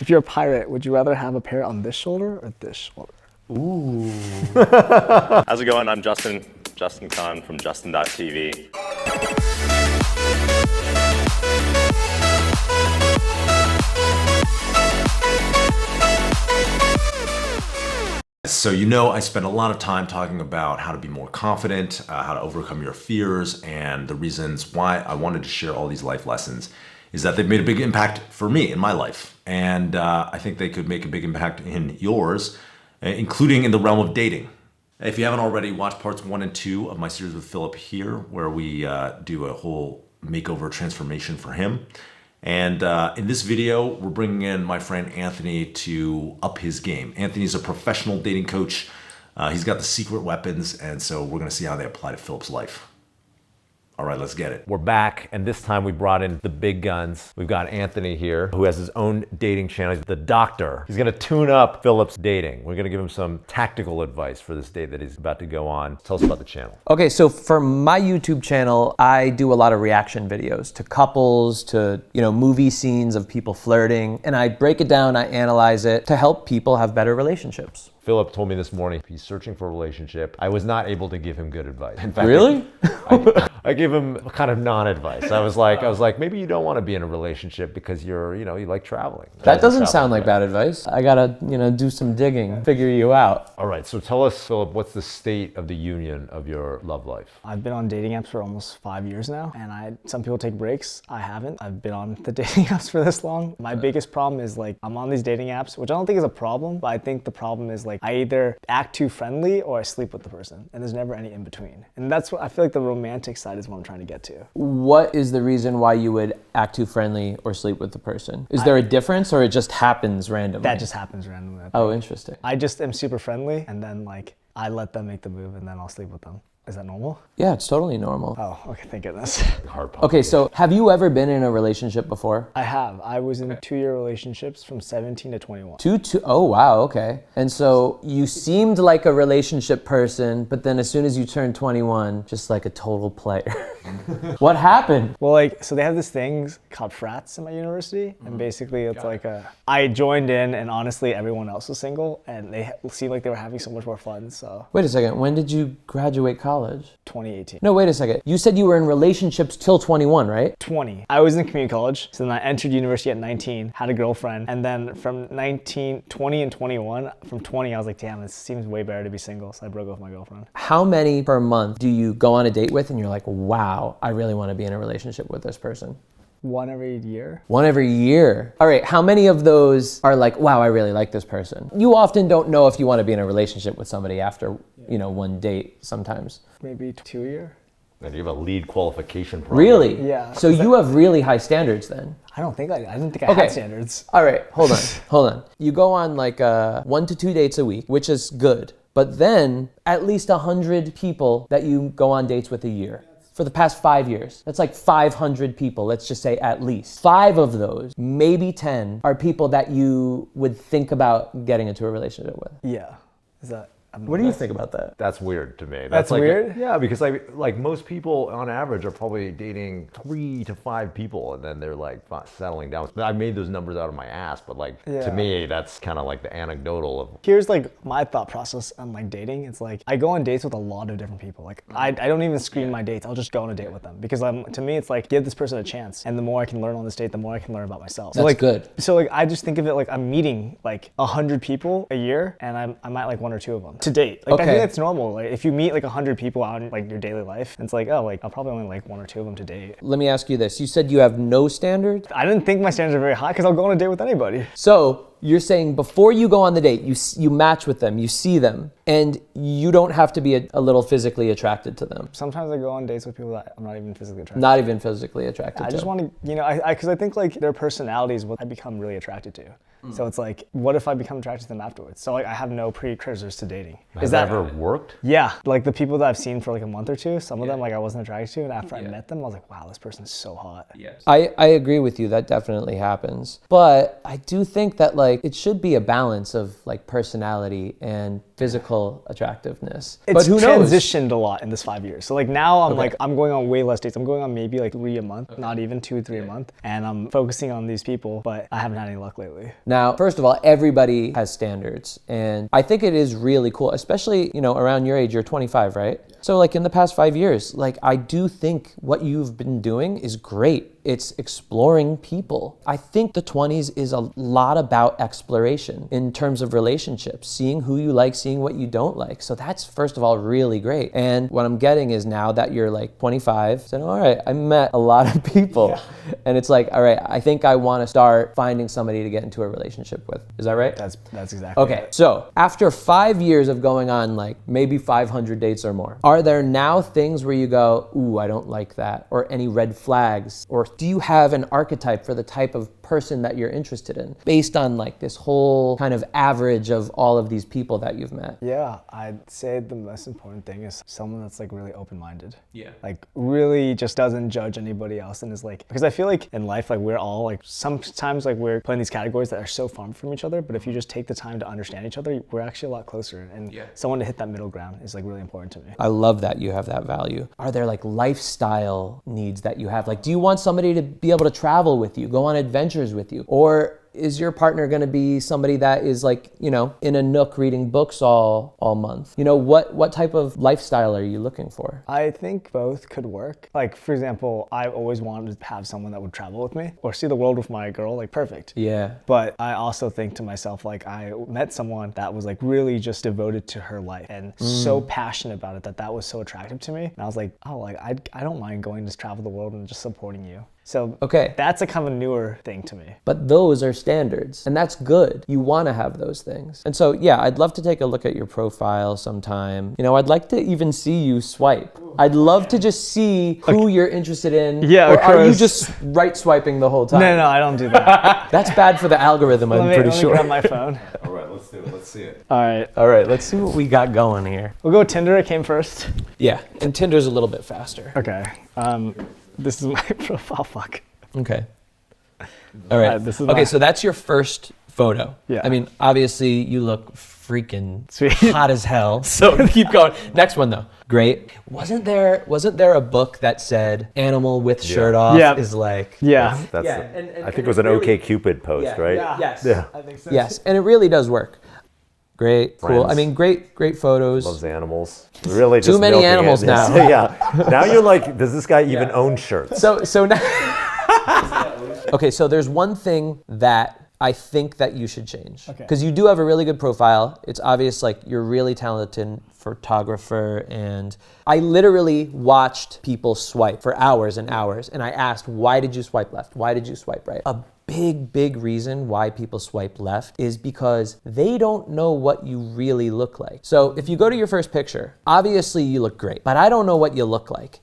If you're a pirate, would you rather have a parrot on this shoulder or this shoulder? Ooh. How's it going? I'm Justin Khan from Justin.tv. So you know I spend a lot of time talking about how to be more confident, how to overcome your fears, and the reasons why I wanted to share all these life lessons is that they've made a big impact for me in my life. And I think they could make a big impact in yours, including in the realm of dating. If you haven't already, watch parts 1 and 2 of my series with Phillip here, where we do a whole makeover transformation for him. And in this video, we're bringing in my friend Anthony to up his game. Anthony's a professional dating coach. He's got the secret weapons, and so we're gonna see how they apply to Phillip's life. All right, let's get it. We're back, and this time we brought in the big guns. We've got Anthony here, who has his own dating channel. He's the doctor. He's gonna tune up Phillip's dating. We're gonna give him some tactical advice for this date that he's about to go on. Tell us about the channel. Okay, so for my YouTube channel, I do a lot of reaction videos to couples, to movie scenes of people flirting, and I break it down, I analyze it to help people have better relationships. Phillip told me this morning he's searching for a relationship. I was not able to give him good advice. In fact, Really? I gave him kind of non-advice. I was like, maybe you don't want to be in a relationship because you like traveling. That doesn't sound like bad advice. I gotta, do some digging, figure you out. All right, so tell us, Phillip, what's the state of the union of your love life? I've been on dating apps for almost 5 years now, and some people take breaks. I haven't. I've been on the dating apps for this long. My biggest problem is I'm on these dating apps, which I don't think is a problem, but I think the problem is I either act too friendly or I sleep with the person, and there's never any in between. And that's what I feel like the romantic side is what I'm trying to get to. What is the reason why you would act too friendly or sleep with the person? Is there a difference, or it just happens randomly? That just happens randomly. Oh, interesting. I just am super friendly, and then I let them make the move, and then I'll sleep with them. Is that normal? Yeah, it's totally normal. Oh, okay, thank goodness. Hard part. Okay, so have you ever been in a relationship before? I have. I was in 2-year relationships from 17 to 21. Oh, wow, okay. And so you seemed like a relationship person, but then as soon as you turned 21, just like a total player. What happened? Well, so they have this thing called frats in my university, and basically it's I joined in, and honestly everyone else was single, and they seemed like they were having so much more fun, so. Wait a second, when did you graduate college? 2018. No, wait a second. You said you were in relationships till 21, right? 20. I was in community college, so then I entered university at 19, had a girlfriend, and then from 19, 20, and 21, from 20 I was like, damn, it seems way better to be single, so I broke up with my girlfriend. How many per month do you go on a date with and you're like, wow, I really want to be in a relationship with this person? One every year. One every year. All right, how many of those are like, wow, I really like this person? You often don't know if you want to be in a relationship with somebody after, one date sometimes. Maybe 2 year. And you have a lead qualification program. Really? Yeah. So you have really high standards then? I didn't think I had standards. All right, hold on. You go on 1 to 2 dates a week, which is good. But then at least 100 people that you go on dates with a year. For the past 5 years. That's like 500 people, let's just say at least. 5 of those, maybe 10, are people that you would think about getting into a relationship with. Yeah. Is that... What do you think about that? That's weird to me. That's weird? Yeah, because most people on average are probably dating 3 to 5 people, and then they're settling down. I made those numbers out of my ass, but to me, that's kind of the anecdotal of. Here's my thought process on dating. It's I go on dates with a lot of different people. I don't even screen my dates. I'll just go on a date with them because to me it's give this person a chance, and the more I can learn on this date, the more I can learn about myself. That's good. So I just think of it I'm meeting 100 people a year, and I might like 1 or 2 of them. To date. I think that's normal. If you meet 100 people out in your daily life, it's I'll probably only like 1 or 2 of them to date. Let me ask you this. You said you have no standards? I didn't think my standards are very high because I'll go on a date with anybody. So you're saying before you go on the date, you match with them, you see them, and you don't have to be a little physically attracted to them. Sometimes I go on dates with people that I'm not even physically attracted to. Not even physically attracted to. I just want to, because I think their personality is what I become really attracted to. So it's what if I become attracted to them afterwards? So I have no precursors to dating. Has that ever worked? Yeah, the people that I've seen for a month or two, some of them I wasn't attracted to, and after I met them, I was like, wow, this person's so hot. Yes. I agree with you. That definitely happens. But I do think that like it should be a balance of like personality and physical attractiveness. It's but who knows? transitioned a lot in this 5 years. So like now I'm going on way less dates. I'm going on maybe like 3 a month, not even 2 or 3 a month. And I'm focusing on these people, but I haven't had any luck lately. Now, first of all, everybody has standards. And I think it is really cool, especially, around your age, you're 25, right? So like in the past 5 years, like I do think what you've been doing is great. It's exploring people. I think the 20s is a lot about exploration in terms of relationships, seeing who you like, seeing what you don't like. So that's, first of all, really great. And what I'm getting is now that you're like 25, saying, all right, I met a lot of people. Yeah. And it's like, all right, I think I want to start finding somebody to get into a relationship with. Is that right? That's exactly okay. Right. So after 5 years of going on like maybe 500 dates or more, are there now things where you go, ooh, I don't like that, or any red flags, or do you have an archetype for the type of person that you're interested in based on like this whole kind of average of all of these people that you've met? Yeah, I'd say the most important thing is someone that's like really open-minded. Yeah. Like really just doesn't judge anybody else and is like, because I feel like in life, like we're all like, sometimes like we're playing these categories that are so far from each other, but if you just take the time to understand each other, we're actually a lot closer. And someone to hit that middle ground is like really important to me. I love that you have that value. Are there like lifestyle needs that you have? Like, do you want somebody to be able to travel with you, go on adventures with you? Or is your partner going to be somebody that is like, in a nook reading books all month? What type of lifestyle are you looking for? I think both could work. Like, for example, I always wanted to have someone that would travel with me or see the world with my girl, like perfect. Yeah. But I also think to myself, like I met someone that was like really just devoted to her life and so passionate about it that was so attractive to me. And I was like, oh, like I don't mind going to travel the world and just supporting you. So that's a kind of a newer thing to me. But those are standards, and that's good. You want to have those things. And so, yeah, I'd love to take a look at your profile sometime. I'd like to even see you swipe. I'd love to just see who you're interested in. Yeah, or are you just right swiping the whole time? No, I don't do that. That's bad for the algorithm, I'm pretty sure. Let me grab my phone. All right, let's do it. Let's see it. All right, let's see what we got going here. We'll go with Tinder. It came first. Yeah, and Tinder's a little bit faster. Okay. This is my profile. Fuck. Okay. All right. So that's your first photo. Yeah. I mean, obviously you look freaking sweet, hot as hell. So keep going. Next one though. Great. Wasn't there a book that said animal with shirt off is like? Yeah. That's I think it was an OK Cupid post, right? Yeah. Yes. Yeah. I think so. Yes, and it really does work. Great, cool. Friends. I mean, great photos. Loves animals. Really just Too many milking animals it. now. Yeah. Now you're like, does this guy even own shirts? So now. Okay, so there's one thing that I think that you should change. Because you do have a really good profile. It's obvious like you're really talented photographer, and I literally watched people swipe for hours and hours, and I asked, why did you swipe left? Why did you swipe right? A big reason why people swipe left is because they don't know what you really look like. So if you go to your first picture, obviously you look great, but I don't know what you look like.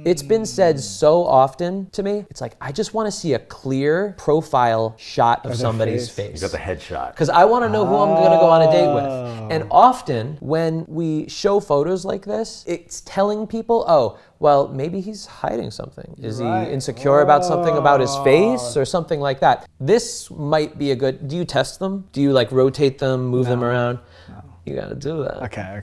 It's been said so often to me, it's like, I just want to see a clear profile shot of somebody's face. You got the headshot. Because I want to know who I'm going to go on a date with. And often when we show photos like this, it's telling people, oh, well, maybe he's hiding something. Is he insecure about something about his face or something like that? This might be a good, do you test them? Do you like rotate them, move them around? No. You gotta do that. Okay.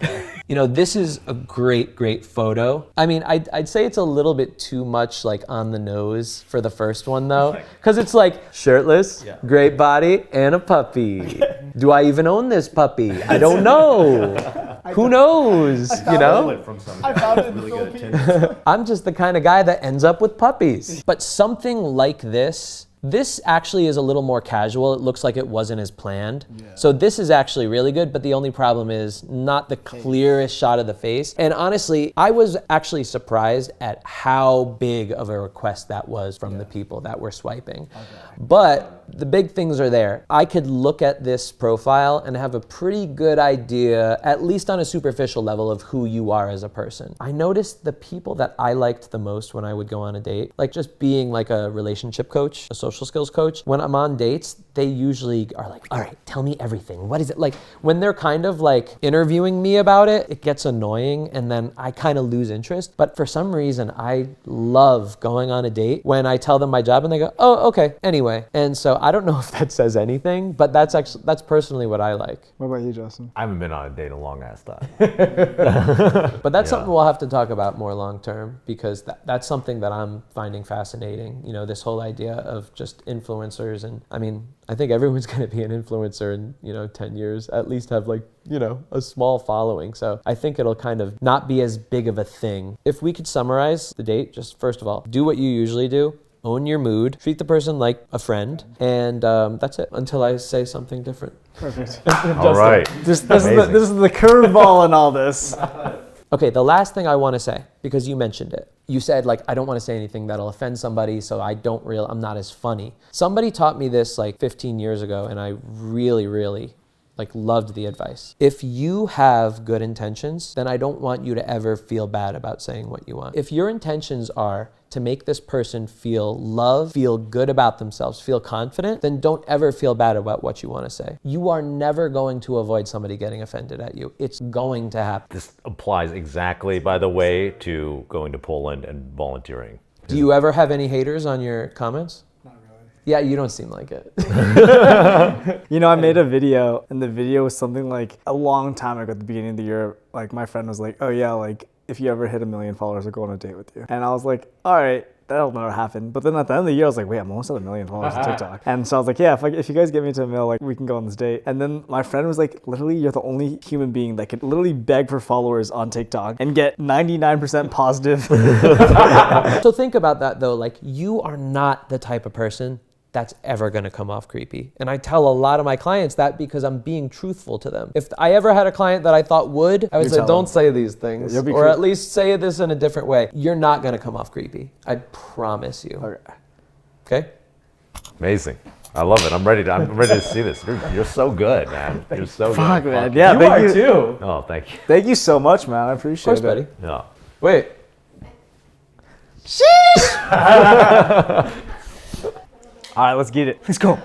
This is a great photo. I mean, I'd say it's a little bit too much like on the nose for the first one though. Because it's like shirtless, great body, and a puppy. Do I even own this puppy? I don't know. Who knows, I found it in the Philippines. I'm just the kind of guy that ends up with puppies. But something like this actually is a little more casual. It looks like it wasn't as planned. Yeah. So this is actually really good, but the only problem is not the clearest shot of the face. And honestly, I was actually surprised at how big of a request that was from the people that were swiping. Okay. But the big things are there. I could look at this profile and have a pretty good idea, at least on a superficial level, of who you are as a person. I noticed the people that I liked the most when I would go on a date, like just being like a relationship coach, a social skills coach, when I'm on dates, they usually are like, all right, tell me everything. What is it? Like when they're kind of like interviewing me about it, it gets annoying and then I kind of lose interest. But for some reason, I love going on a date when I tell them my job and they go, oh, okay, anyway. And so So I don't know if that says anything, but that's personally what I like. What about you, Justin? I haven't been on a date in a long ass time. But that's something we'll have to talk about more long term, because that's something that I'm finding fascinating. You know, this whole idea of just influencers. And I mean, I think everyone's going to be an influencer in, 10 years, at least have a small following. So I think it'll kind of not be as big of a thing. If we could summarize the date, just first of all, do what you usually do. Own your mood, treat the person like a friend, and that's it until I say something different. Perfect. All right. This is the curveball in all this. Okay, the last thing I want to say, because you mentioned it. You said, I don't want to say anything that'll offend somebody, so I'm not as funny. Somebody taught me this 15 years ago, and I really, really loved the advice. If you have good intentions, then I don't want you to ever feel bad about saying what you want. If your intentions are to make this person feel loved, feel good about themselves, feel confident, then don't ever feel bad about what you want to say. You are never going to avoid somebody getting offended at you. It's going to happen. This applies exactly, by the way, to going to Poland and volunteering. Do you ever have any haters on your comments? Yeah, you don't seem like it. I made a video, and the video was something a long time ago at the beginning of the year. My friend was like, oh yeah, if you ever hit 1 million followers, I'll go on a date with you. And I was like, all right, that'll never happen. But then at the end of the year, I was like, wait, I'm almost at 1 million followers on TikTok. And so I was like, yeah, if you guys get me to 1 mil, we can go on this date. And then my friend was like, literally, you're the only human being that could literally beg for followers on TikTok and get 99% positive. So think about that though, you are not the type of person that's ever gonna come off creepy. And I tell a lot of my clients that because I'm being truthful to them. If I ever had a client that I thought would, I would say, don't say these things. Or at least say this in a different way. You're not gonna come off creepy. I promise you. Okay? Amazing. I love it. I'm ready to see this. You're so good, man. You're so good. Fuck, man. Yeah, thank you too. Oh, thank you. Thank you so much, man. I appreciate it. Of course, buddy. Yeah. Wait. All right, let's get it. Let's go.